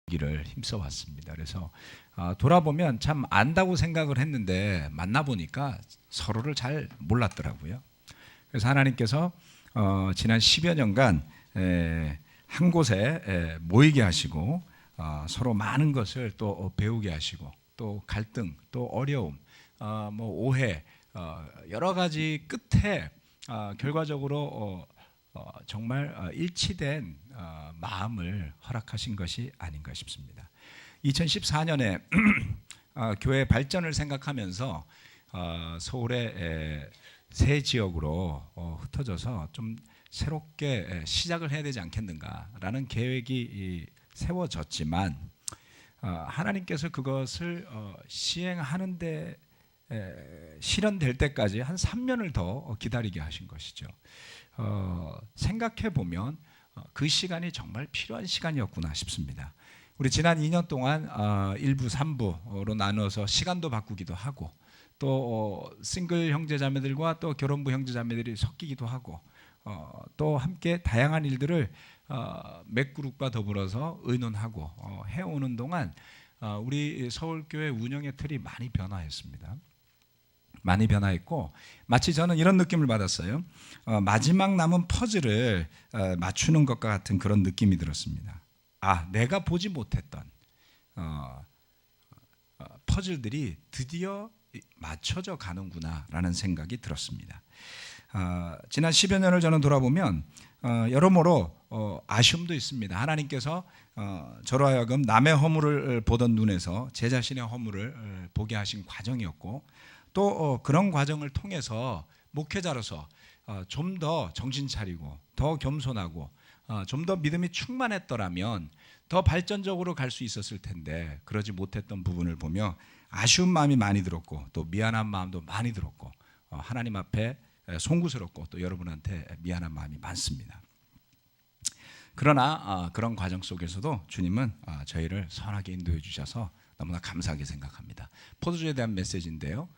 기를 힘써 왔습니다. 그래서 돌아보면 참 안다고 생각을 했는데 만나보니까 서로를 잘 몰랐더라고요. 그래서 하나님께서 지난 10여 년간 한 곳에 모이게 하시고 서로 많은 것을 또 배우게 하시고 또 갈등, 또 어려움, 뭐 오해, 여러 가지 끝에 결과적으로 정말 일치된 마음을 허락하신 것이 아닌가 싶습니다. 2014년에 교회 발전을 생각하면서 서울의 세 지역으로 흩어져서 좀 새롭게 시작을 해야 되지 않겠는가라는 계획이 세워졌지만 하나님께서 그것을 시행하는데 실현될 때까지 한 3년을 더 기다리게 하신 것이죠. 생각해 보면 그 시간이 정말 필요한 시간이었구나 싶습니다. 우리 지난 2년 동안 1부, 3부로 나누어서 시간도 바꾸기도 하고 또 싱글 형제자매들과 또 결혼부 형제자매들이 섞이기도 하고 또 함께 다양한 일들을 몇 그룹과 더불어서 의논하고 해오는 동안 우리 서울교회 운영의 틀이 많이 변화했습니다. 많이 변화했고 마치 저는 이런 느낌을 받았어요. 마지막 남은 퍼즐을 맞추는 것과 같은 그런 느낌이 들었습니다. 내가 보지 못했던 퍼즐들이 드디어 맞춰져 가는구나라는 생각이 들었습니다. 지난 10여 년을 저는 돌아보면 여러모로 아쉬움도 있습니다. 하나님께서 저로 하여금 남의 허물을 보던 눈에서 제 자신의 허물을 보게 하신 과정이었고 또 그런 과정을 통해서 목회자로서 좀 더 정신 차리고 더 겸손하고 좀 더 믿음이 충만했더라면 더 발전적으로 갈 수 있었을 텐데 그러지 못했던 부분을 보며 아쉬운 마음이 많이 들었고 또 미안한 마음도 많이 들었고 하나님 앞에 송구스럽고 또 여러분한테 미안한 마음이 많습니다. 그러나 그런 과정 속에서도 주님은 저희를 선하게 인도해 주셔서 너무나 감사하게 생각합니다. 포도주에 대한 메시지인데요.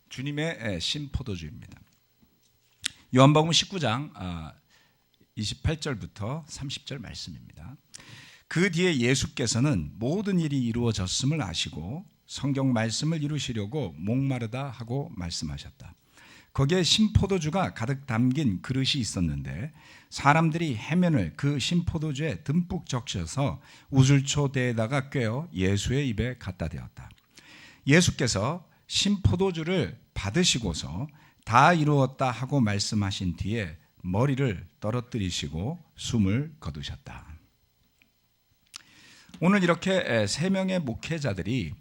주님의 신포도주입니다. 요한복음 19장 28절부터 30절 말씀입니다. 그 뒤에 예수께서는 모든 일이 이루어졌음을 아시고 성경 말씀을 이루시려고 목마르다 하고 말씀하셨다. 거기에 신포도주가 가득 담긴 그릇이 있었는데 사람들이 해면을 그 신포도주에 듬뿍 적셔서 우슬초대에다가 꿰어 예수의 입에 갖다 대었다. 예수께서 신포도주를 받으시고서 다 이루었다 하고 말씀하신 뒤에 머리를 떨어뜨리시고 숨을 거두셨다. 오늘 이렇게 세 명의 목회자들이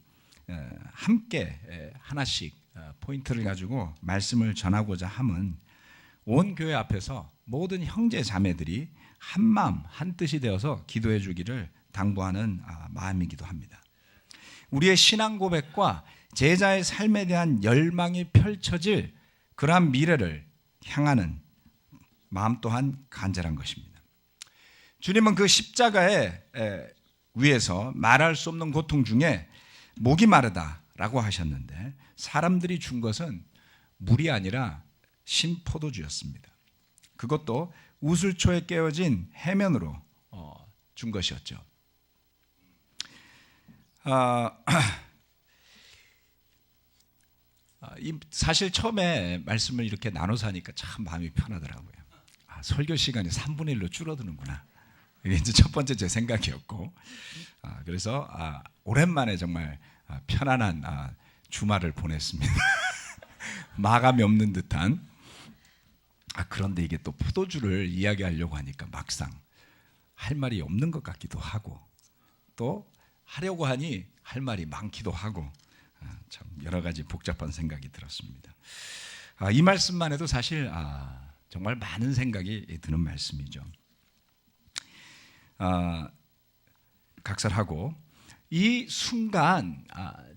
함께 하나씩 포인트를 가지고 말씀을 전하고자 함은 온 교회 앞에서 모든 형제 자매들이 한 마음 한 뜻이 되어서 기도해 주기를 당부하는 마음이기도 합니다. 우리의 신앙 고백과 제자의 삶에 대한 열망이 펼쳐질 그러한 미래를 향하는 마음 또한 간절한 것입니다. 주님은 그 십자가에 위에서 말할 수 없는 고통 중에 목이 마르다라고 하셨는데 사람들이 준 것은 물이 아니라 신포도주였습니다. 그것도 우슬초에 깨어진 해면으로 준 것이었죠. 사실 처음에 말씀을 이렇게 나눠서 하니까 참 마음이 편하더라고요. 설교 시간이 3분의 1로 줄어드는구나. 이게 이제 첫 번째 제 생각이었고, 그래서 오랜만에 정말 편안한 주말을 보냈습니다. 마감이 없는 듯한. 그런데 이게 또 포도주를 이야기하려고 하니까 막상 할 말이 없는 것 같기도 하고, 또 하려고 하니 할 말이 많기도 하고, 참 여러 가지 복잡한 생각이 들었습니다. 이 말씀만 해도 사실 정말 많은 생각이 드는 말씀이죠. 각설하고 이 순간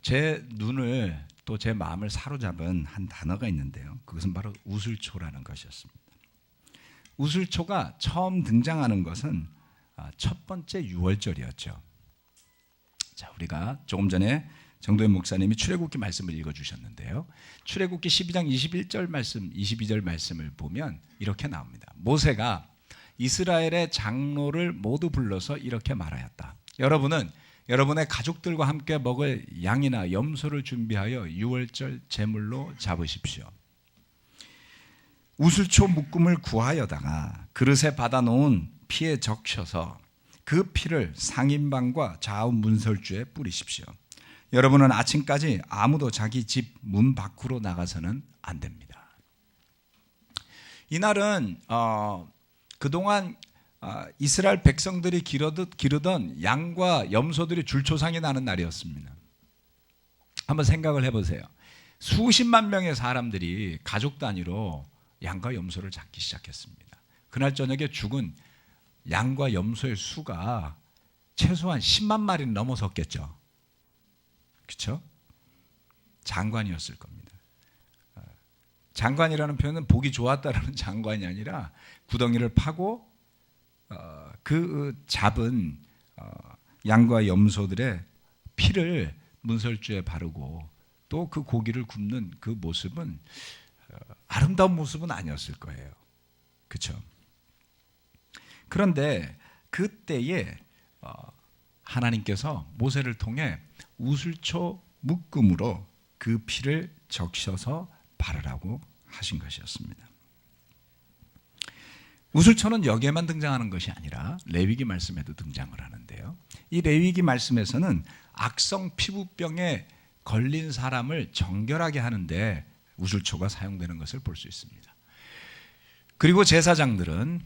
제 눈을 또 제 마음을 사로잡은 한 단어가 있는데요. 그것은 바로 우슬초라는 것이었습니다. 우슬초가 처음 등장하는 것은 첫 번째 유월절이었죠. 자, 우리가 조금 전에 정도현 목사님이 출애굽기 말씀을 읽어주셨는데요. 출애굽기 12장 21절 말씀, 22절 말씀을 보면 이렇게 나옵니다. 모세가 이스라엘의 장로를 모두 불러서 이렇게 말하였다. 여러분은 여러분의 가족들과 함께 먹을 양이나 염소를 준비하여 유월절 제물로 잡으십시오. 우슬초 묶음을 구하여다가 그릇에 받아놓은 피에 적셔서 그 피를 상인방과 좌우 문설주에 뿌리십시오. 여러분은 아침까지 아무도 자기 집 문 밖으로 나가서는 안 됩니다. 이날은 그동안 이스라엘 백성들이 기르던 양과 염소들이 줄초상이 나는 날이었습니다. 한번 생각을 해보세요. 수십만 명의 사람들이 가족 단위로 양과 염소를 잡기 시작했습니다. 그날 저녁에 죽은 양과 염소의 수가 최소한 10만 마리는 넘어섰겠죠. 그렇죠? 장관이었을 겁니다. 장관이라는 표현은 보기 좋았다라는 장관이 아니라 구덩이를 파고 그 잡은 양과 염소들의 피를 문설주에 바르고 또 그 고기를 굽는 그 모습은 아름다운 모습은 아니었을 거예요. 그렇죠? 그런데 그때에 하나님께서 모세를 통해 우슬초 묶음으로 그 피를 적셔서 바르라고 하신 것이었습니다. 우슬초는 여기에만 등장하는 것이 아니라 레위기 말씀에도 등장을 하는데요. 이 레위기 말씀에서는 악성 피부병에 걸린 사람을 정결하게 하는데 우슬초가 사용되는 것을 볼 수 있습니다. 그리고 제사장은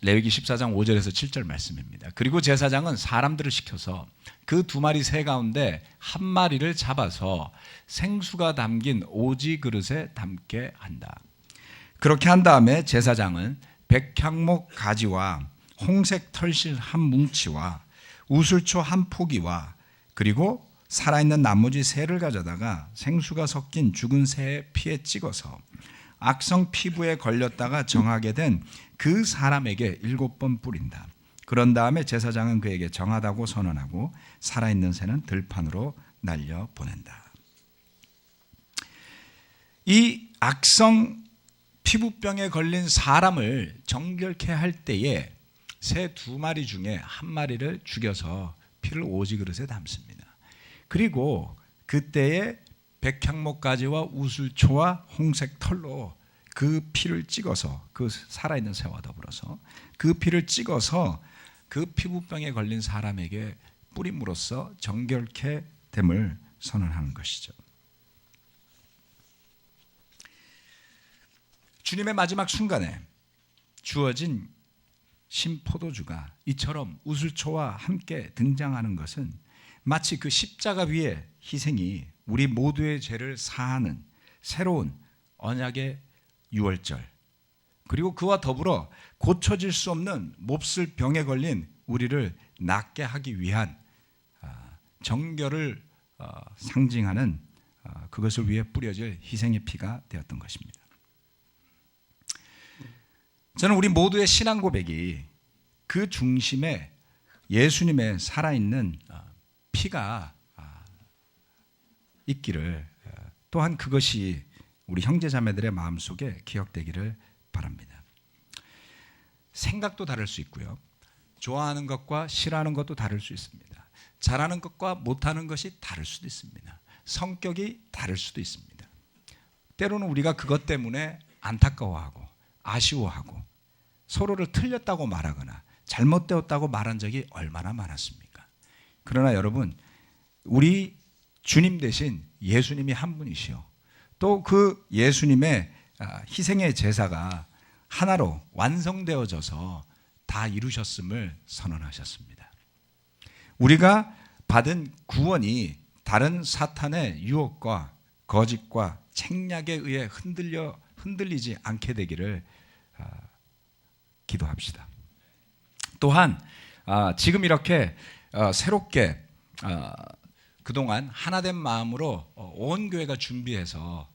레위기 14장 5절에서 7절 말씀입니다. 그리고 제사장은 사람들을 시켜서 그 2마리 새 가운데 1마리를 잡아서 생수가 담긴 오지 그릇에 담게 한다. 그렇게 한 다음에 제사장은 백향목 가지와 홍색 털실 한 뭉치와 우슬초 한 포기와 그리고 살아있는 나머지 새를 가져다가 생수가 섞인 죽은 새의 피에 찍어서 악성 피부에 걸렸다가 정하게 된 그 사람에게 7번 뿌린다. 그런 다음에 제사장은 그에게 정하다고 선언하고 살아있는 새는 들판으로 날려보낸다. 이 악성 피부병에 걸린 사람을 정결케 할 때에 새 2마리 중에 1마리를 죽여서 피를 오지 그릇에 담습니다. 그리고 그때에 백향목 가지와 우슬초와 홍색 털로 그 피를 찍어서 그 살아있는 새와 더불어서 그 피를 찍어서 그 피부병에 걸린 사람에게 뿌림으로써 정결케 됨을 선언하는 것이죠. 주님의 마지막 순간에 주어진 신포도주가 이처럼 우슬초와 함께 등장하는 것은 마치 그 십자가 위의 희생이 우리 모두의 죄를 사하는 새로운 언약의 유월절, 그리고 그와 더불어 고쳐질 수 없는 몹쓸 병에 걸린 우리를 낫게 하기 위한 정결을 상징하는 그것을 위해 뿌려질 희생의 피가 되었던 것입니다. 저는 우리 모두의 신앙 고백이 그 중심에 예수님의 살아있는 피가 있기를, 또한 그것이 우리 형제자매들의 마음속에 기억되기를 바랍니다. 생각도 다를 수 있고요. 좋아하는 것과 싫어하는 것도 다를 수 있습니다. 잘하는 것과 못하는 것이 다를 수도 있습니다. 성격이 다를 수도 있습니다. 때로는 우리가 그것 때문에 안타까워하고 아쉬워하고 서로를 틀렸다고 말하거나 잘못되었다고 말한 적이 얼마나 많았습니까? 그러나 여러분, 우리 주님 대신 예수님이 한 분이시오. 또 그 예수님의 희생의 제사가 하나로 완성되어져서 다 이루셨음을 선언하셨습니다. 우리가 받은 구원이 다른 사탄의 유혹과 거짓과 책략에 의해 흔들리지 않게 되기를 기도합시다. 또한 지금 이렇게 새롭게 그동안 하나된 마음으로 온 교회가 준비해서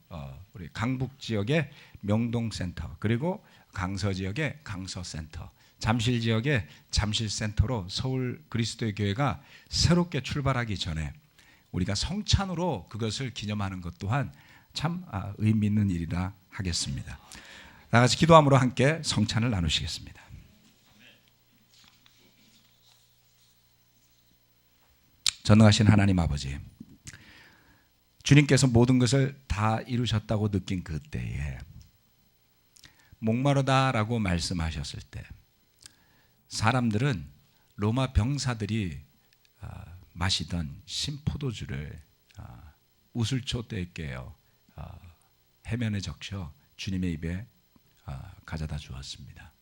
우리 강북 지역의 명동센터, 그리고 강서 지역의 강서센터, 잠실 지역의 잠실센터로 서울 그리스도의 교회가 새롭게 출발하기 전에 우리가 성찬으로 그것을 기념하는 것 또한 참 의미 있는 일이라 하겠습니다. 다 같이 기도함으로 함께 성찬을 나누시겠습니다. 전능하신 하나님 아버지, 주님께서 모든 것을 다 이루셨다고 느낀 그때에 목마르다라고 말씀하셨을 때 사람들은 로마 병사들이 마시던 신포도주를 우슬초대에 깨어 해면에 적셔 주님의 입에 가져다 주었습니다.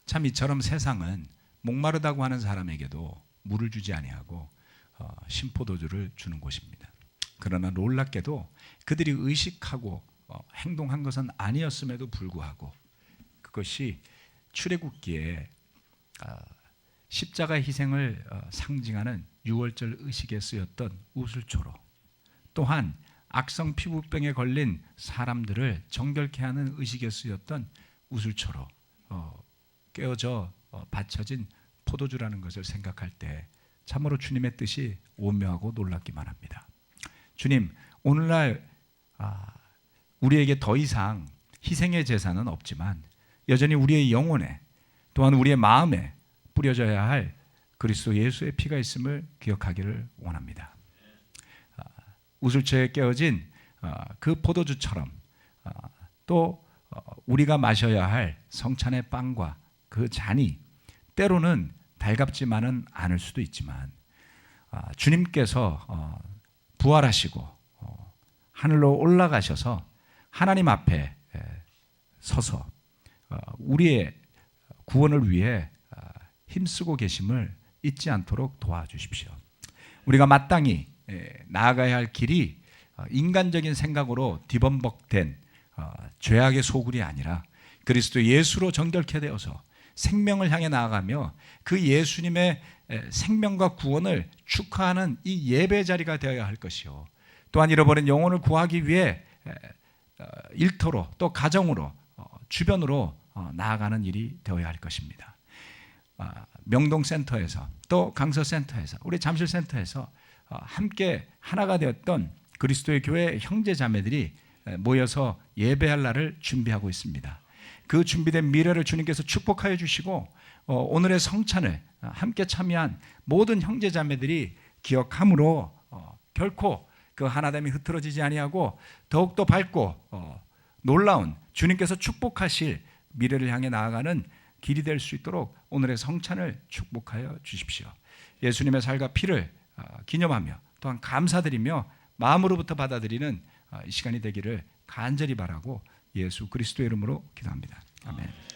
참 이처럼 세상은 목마르다고 하는 사람에게도 물을 주지 아니하고 신포도주를 주는 곳입니다. 그러나 놀랍게도 그들이 의식하고 행동한 것은 아니었음에도 불구하고 그것이 출애굽기에 십자가의 희생을 상징하는 유월절 의식에 쓰였던 우슬초로, 또한 악성 피부병에 걸린 사람들을 정결케 하는 의식에 쓰였던 우슬초로 깨어져 바쳐진 포도주라는 것을 생각할 때 참으로 주님의 뜻이 오묘하고 놀랍기만 합니다. 주님, 오늘날 우리에게 더 이상 희생의 제사는 없지만 여전히 우리의 영혼에 또한 우리의 마음에 뿌려져야 할 그리스도 예수의 피가 있음을 기억하기를 원합니다. 우슬초에 깨어진 그 포도주처럼 또 우리가 마셔야 할 성찬의 빵과 그 잔이 때로는 달갑지만은 않을 수도 있지만 주님께서 부활하시고 하늘로 올라가셔서 하나님 앞에 서서 우리의 구원을 위해 힘쓰고 계심을 잊지 않도록 도와주십시오. 우리가 마땅히 나아가야 할 길이 인간적인 생각으로 뒤범벅된 죄악의 소굴이 아니라 그리스도 예수로 정결케 되어서 생명을 향해 나아가며 그 예수님의 생명과 구원을 축하하는 이 예배 자리가 되어야 할 것이요, 또한 잃어버린 영혼을 구하기 위해 일터로 또 가정으로 주변으로 나아가는 일이 되어야 할 것입니다. 명동센터에서 또 강서센터에서 우리 잠실센터에서 함께 하나가 되었던 그리스도의 교회 형제자매들이 모여서 예배할 날을 준비하고 있습니다. 그 준비된 미래를 주님께서 축복하여 주시고 오늘의 성찬을 함께 참여한 모든 형제자매들이 기억함으로 결코 그 하나됨이 흐트러지지 아니하고 더욱더 밝고 놀라운 주님께서 축복하실 미래를 향해 나아가는 길이 될 수 있도록 오늘의 성찬을 축복하여 주십시오. 예수님의 살과 피를 기념하며 또한 감사드리며 마음으로부터 받아들이는 이 시간이 되기를 간절히 바라고 예수 그리스도의 이름으로 기도합니다. 아멘.